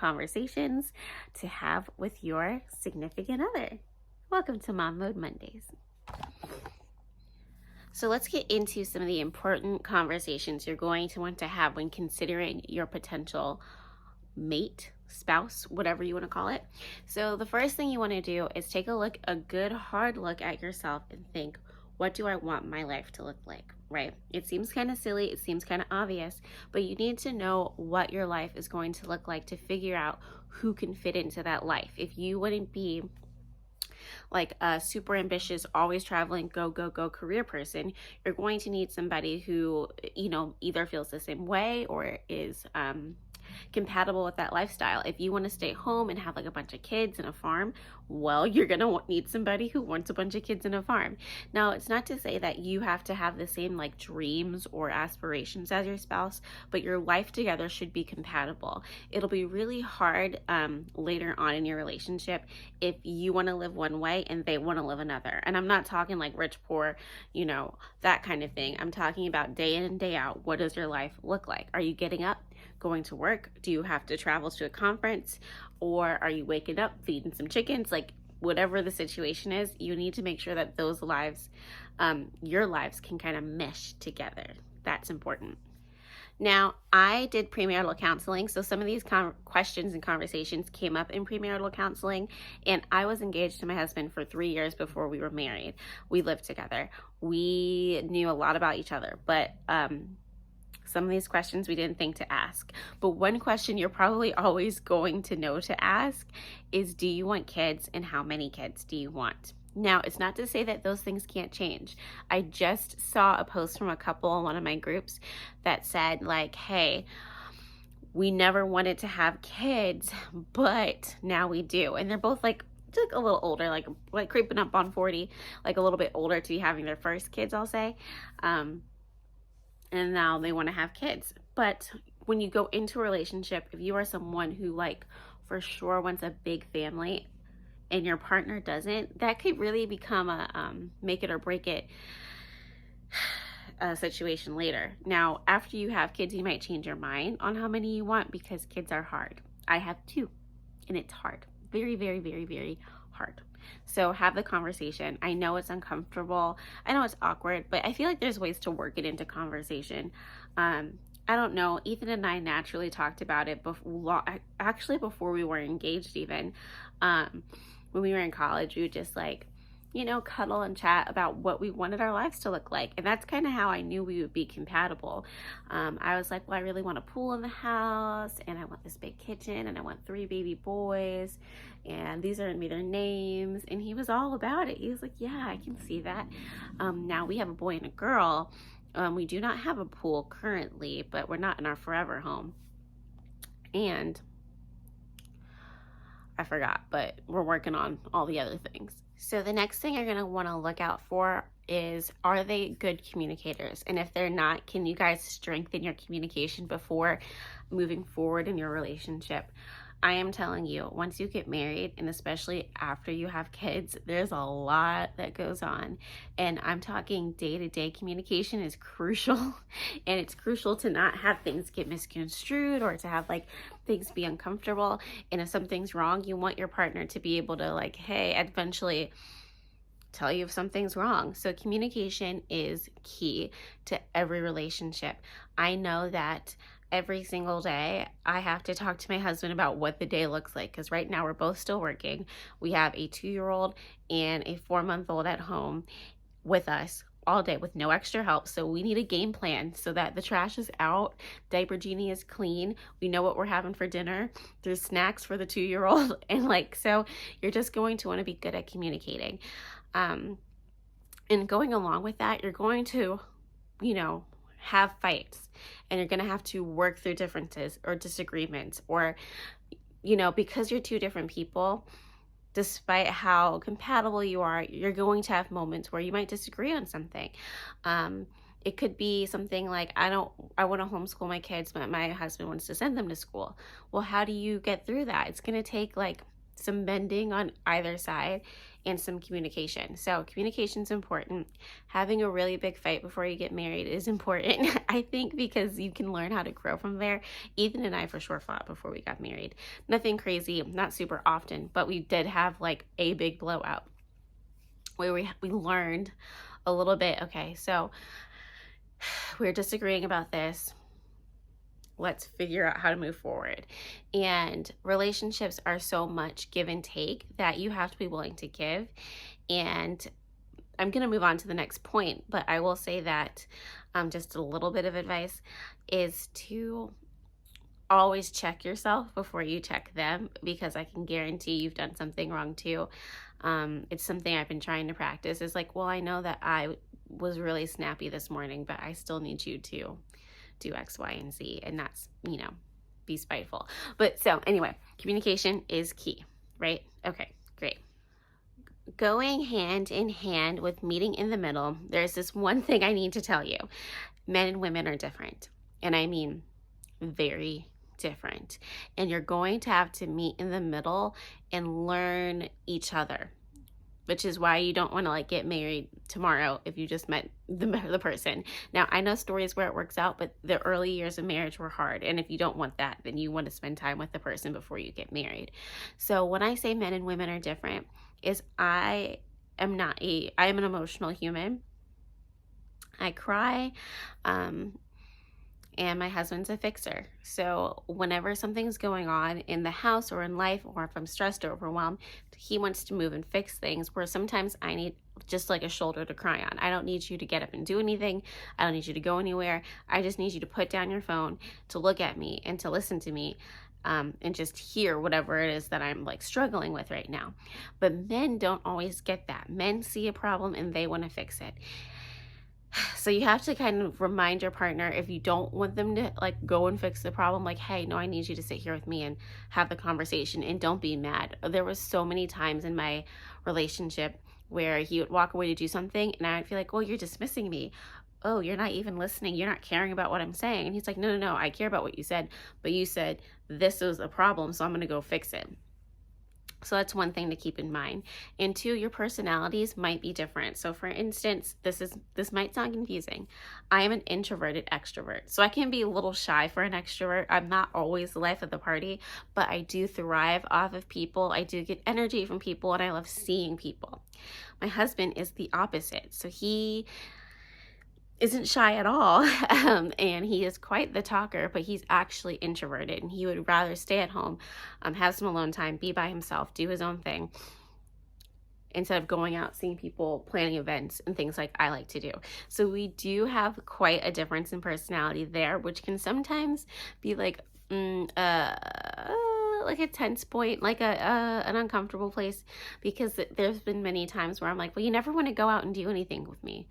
conversations to have with your significant other. Welcome to Mom Mode Mondays. So let's get into some of the important conversations you're going to want to have when considering your potential mate, spouse, whatever you want to call it. So the first thing you want to do is take a good hard look at yourself and think, what do I want my life to look like, right? It seems kind of silly, it seems kind of obvious, but you need to know what your life is going to look like to figure out who can fit into that life. If you wouldn't be like a super ambitious, always traveling, go, go, go career person, you're going to need somebody who, either feels the same way or is compatible with that lifestyle. If you want to stay home and have like a bunch of kids and a farm, well, you're going to need somebody who wants a bunch of kids and a farm. Now, it's not to say that you have to have the same like dreams or aspirations as your spouse, but your life together should be compatible. It'll be really hard later on in your relationship if you want to live one way and they want to live another. And I'm not talking like rich, poor, that kind of thing. I'm talking about day in and day out. What does your life look like? Are you getting up, going to work? Do you have to travel to a conference? Or are you waking up, feeding some chickens? Like whatever the situation is, you need to make sure that those lives, your lives can kind of mesh together. That's important. Now, I did premarital counseling, so some of these questions and conversations came up in premarital counseling, and I was engaged to my husband for 3 years before we were married. We lived together. We knew a lot about each other, but some of these questions we didn't think to ask. But one question you're probably always going to know to ask is, do you want kids, and how many kids do you want? Now, it's not to say that those things can't change. I just saw a post from a couple in one of my groups that said like, hey, we never wanted to have kids, but now we do. And they're both like a little older, like creeping up on 40, like a little bit older to be having their first kids, I'll say. And now they want to have kids. But when you go into a relationship, if you are someone who like for sure wants a big family and your partner doesn't, that could really become a make it or break it situation later. Now, after you have kids, you might change your mind on how many you want because kids are hard. I have 2 and it's hard. Very, very, very, very hard. So have the conversation. I know it's uncomfortable. I know it's awkward, but I feel like there's ways to work it into conversation. I don't know. Ethan and I naturally talked about it before we were engaged even. When we were in college, we would just like, cuddle and chat about what we wanted our lives to look like. And that's kind of how I knew we would be compatible. I was like, well, I really want a pool in the house, and I want this big kitchen, and I want 3 baby boys, and these are gonna be their names. And he was all about it. He was like, yeah, I can see that. Now we have a boy and a girl. We do not have a pool currently, but we're not in our forever home. And I forgot, but we're working on all the other things. So the next thing you're going to want to look out for is, are they good communicators? And if they're not, can you guys strengthen your communication before moving forward in your relationship? I am telling you, once you get married, and especially after you have kids, there's a lot that goes on. And I'm talking day-to-day communication is crucial. And it's crucial to not have things get misconstrued or to have like things be uncomfortable. And if something's wrong, you want your partner to be able to like, hey, eventually tell you if something's wrong. So communication is key to every relationship. I know that every single day I have to talk to my husband about what the day looks like, because right now we're both still working. We have a 2-year-old and a 4-month-old at home with us all day with no extra help. So we need a game plan so that the trash is out, diaper genie is clean, we know what we're having for dinner, there's snacks for the 2-year-old, and so you're just going to want to be good at communicating. And going along with that, you're going to, have fights, and you're going to have to work through differences or disagreements, or, because you're 2 different people, despite how compatible you are, you're going to have moments where you might disagree on something. It could be something like, I want to homeschool my kids, but my husband wants to send them to school. Well, how do you get through that? It's going to take like some bending on either side, and some communication. So communication is important. Having a really big fight before you get married is important, I think, because you can learn how to grow from there. Ethan and I for sure fought before we got married. Nothing crazy, not super often, but we did have like a big blowout where we learned a little bit. Okay, so we're disagreeing about this. Let's figure out how to move forward. And relationships are so much give and take that you have to be willing to give. And I'm going to move on to the next point, but I will say that just a little bit of advice is to always check yourself before you check them, because I can guarantee you've done something wrong too. It's something I've been trying to practice. It's like, well, I know that I was really snappy this morning, but I still need you to do X, Y, and Z. And that's, be spiteful. But so anyway, communication is key, right? Okay, great. Going hand in hand with meeting in the middle, there's this one thing I need to tell you. Men and women are different. And I mean, very different. And you're going to have to meet in the middle and learn each other, which is why you don't want to get married tomorrow if you just met the person. Now, I know stories where it works out, but the early years of marriage were hard. And if you don't want that, then you want to spend time with the person before you get married. So when I say men and women are different, is I am an emotional human. I cry, and my husband's a fixer. So whenever something's going on in the house or in life, or if I'm stressed or overwhelmed, he wants to move and fix things, where sometimes I need just like a shoulder to cry on. I don't need you to get up and do anything. I don't need you to go anywhere. I just need you to put down your phone, to look at me and to listen to me, and just hear whatever it is that I'm struggling with right now. But men don't always get that. Men see a problem and they want to fix it. So you have to kind of remind your partner, if you don't want them to go and fix the problem, hey, no, I need you to sit here with me and have the conversation, and don't be mad. There was so many times in my relationship where he would walk away to do something and I'd feel like, well, you're dismissing me. Oh, you're not even listening. You're not caring about what I'm saying. And he's like, no, I care about what you said, but you said this is a problem, so I'm going to go fix it. So that's one thing to keep in mind. And two, your personalities might be different. So for instance, this might sound confusing. I am an introverted extrovert. So I can be a little shy for an extrovert. I'm not always the life of the party, but I do thrive off of people. I do get energy from people, and I love seeing people. My husband is the opposite. So he isn't shy at all, and he is quite the talker, but he's actually introverted, and he would rather stay at home, have some alone time, be by himself, do his own thing, instead of going out, seeing people, planning events, and things like I like to do. So we do have quite a difference in personality there, which can sometimes be like a tense point, an uncomfortable place, because there's been many times where I'm like, well, you never want to go out and do anything with me.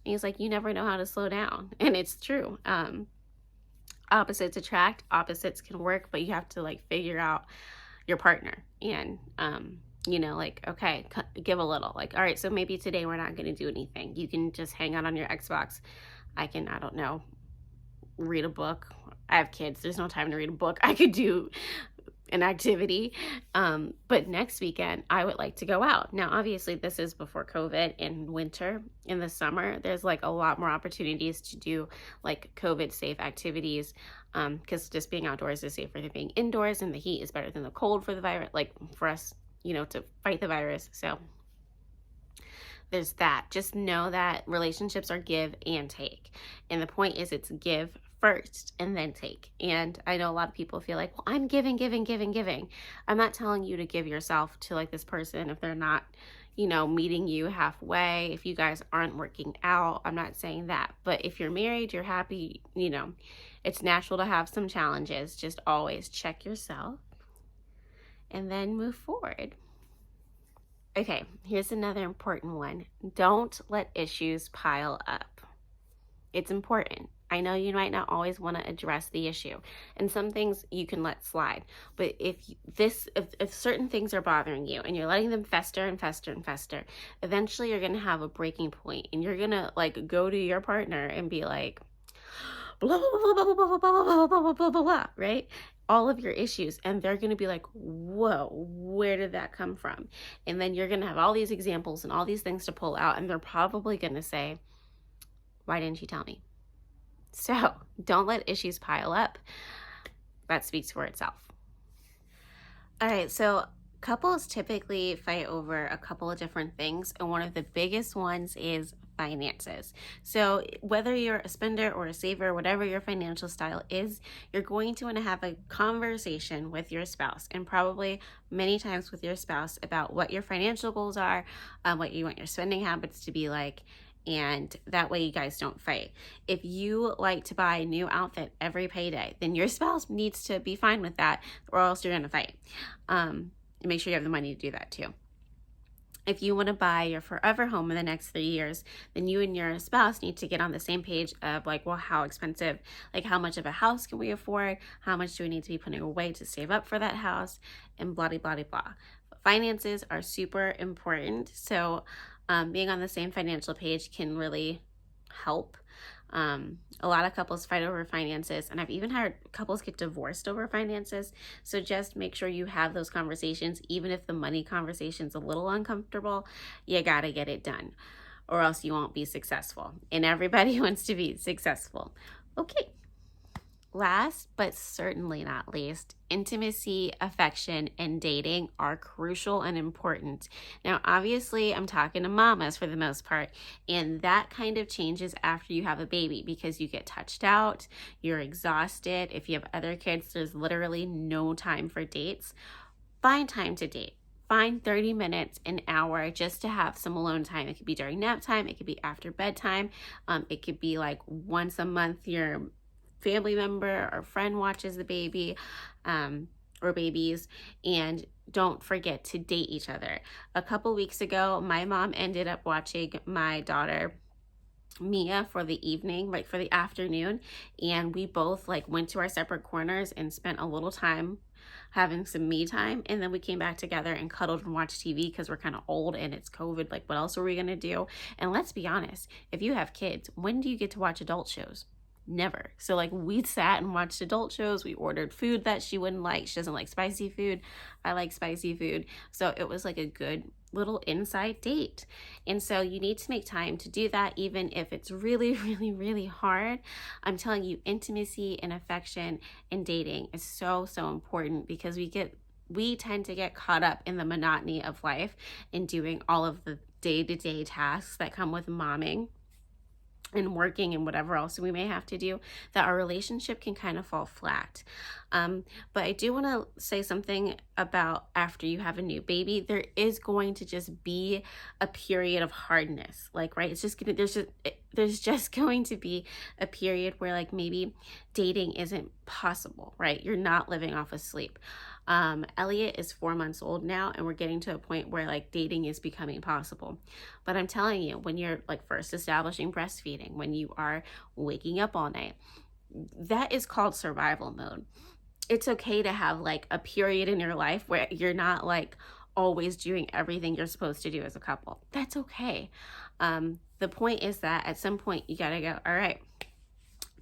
He's like, you never know how to slow down. And it's true. Opposites attract, opposites can work, but you have to figure out your partner and, okay, give a little, all right, so maybe today we're not going to do anything. You can just hang out on your Xbox. I don't know, read a book. I have kids. There's no time to read a book. I could do an activity, but next weekend I would like to go out. Now, obviously this is before COVID. In winter, in the summer, there's a lot more opportunities to do COVID safe activities, because just being outdoors is safer than being indoors, and the heat is better than the cold for the virus, for us, to fight the virus. So there's that. Just know that relationships are give and take, and the point is it's give first and then take. And I know a lot of people feel like, well, I'm giving. I'm not telling you to give yourself to this person if they're not, meeting you halfway, if you guys aren't working out. I'm not saying that. But if you're married, you're happy, it's natural to have some challenges. Just always check yourself and then move forward. Okay, here's another important one. Don't let issues pile up. It's important. I know you might not always want to address the issue, and some things you can let slide. But if certain things are bothering you and you're letting them fester and fester and fester, eventually you're going to have a breaking point, and you're going to go to your partner and be like, blah, blah, blah, blah, blah, blah, blah, blah, blah, blah, blah, blah, blah, right? All of your issues. And they're going to be like, whoa, where did that come from? And then you're going to have all these examples and all these things to pull out. And they're probably going to say, why didn't you tell me? So don't let issues pile up. That speaks for itself. All right, so couples typically fight over a couple of different things, and one of the biggest ones is finances. So whether you're a spender or a saver, whatever your financial style is, you're going to want to have a conversation with your spouse, and probably many times with your spouse, about what your financial goals are, what you want your spending habits to be like, and that way you guys don't fight. If you like to buy a new outfit every payday, then your spouse needs to be fine with that, or else you're gonna fight. And make sure you have the money to do that too. If you want to buy your forever home in the next 3 years, then you and your spouse need to get on the same page of like, well, how expensive, like how much of a house can we afford? How much do we need to be putting away to save up for that house? And blah, blah, blah, blah. Finances are super important. So being on the same financial page can really help. A lot of couples fight over finances, and I've even heard couples get divorced over finances. So just make sure you have those conversations. Even if the money conversation's a little uncomfortable, you gotta get it done, or else you won't be successful. And everybody wants to be successful. Okay. Last, but certainly not least, intimacy, affection, and dating are crucial and important. Now, obviously, I'm talking to mamas for the most part, and that kind of changes after you have a baby because you get touched out, you're exhausted. If you have other kids, there's literally no time for dates. Find time to date. Find 30 minutes, an hour, just to have some alone time. It could be during nap time. It could be after bedtime. It could be like once a month, your family member or friend watches the baby or babies, and don't forget to date each other. A couple weeks ago, my mom ended up watching my daughter Mia for the evening, like for the afternoon, and we both like went to our separate corners and spent a little time having some me time, and then we came back together and cuddled and watched TV because we're kind of old and it's COVID. Like, what else are we gonna do? And let's be honest, if you have kids, when do you get to watch adult shows? Never. So like we sat and watched adult shows. We ordered food that she wouldn't like. She doesn't like spicy food. I like spicy food. So it was like a good little inside date. And so you need to make time to do that, even if it's really, really, really hard. I'm telling you, intimacy and affection and dating is so, so important because we tend to get caught up in the monotony of life and doing all of the day-to-day tasks that come with momming and working and whatever else we may have to do, that our relationship can kind of fall flat. But I do want to say something about after you have a new baby, there is going to just be a period of hardness. Like, right, it's just gonna, there's just going to be a period where like maybe dating isn't possible, right? You're not living off of sleep. Elliot is 4 months old now, and we're getting to a point where like dating is becoming possible. But I'm telling you, when you're like first establishing breastfeeding, when you are waking up all night, that is called survival mode. It's okay to have like a period in your life where you're not like always doing everything you're supposed to do as a couple. That's okay. The point is that at some point you gotta go, all right,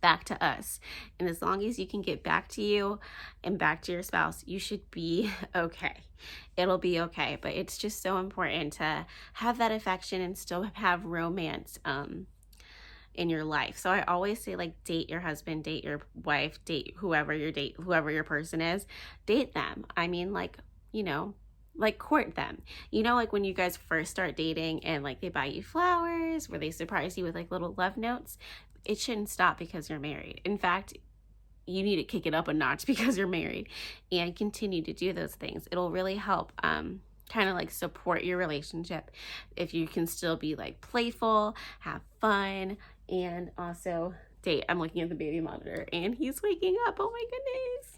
back to us. And as long as you can get back to you and back to your spouse, you should be okay. It'll be okay. But it's just so important to have that affection and still have romance in your life. So I always say, like, date your husband, date your wife, date whoever your person is, date them. I mean, like, you know, like court them. You know, like when you guys first start dating and like they buy you flowers, where they surprise you with like little love notes. It shouldn't stop because you're married. In fact, you need to kick it up a notch because you're married and continue to do those things. It'll really help kind of like support your relationship if you can still be like playful, have fun, and also date. I'm looking at the baby monitor and he's waking up. Oh my goodness.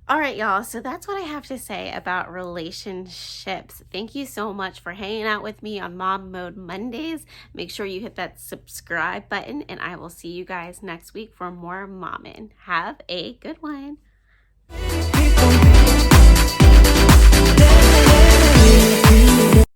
All right, y'all. So that's what I have to say about relationships. Thank you so much for hanging out with me on Mom Mode Mondays. Make sure you hit that subscribe button, and I will see you guys next week for more Mommin'. Have a good one.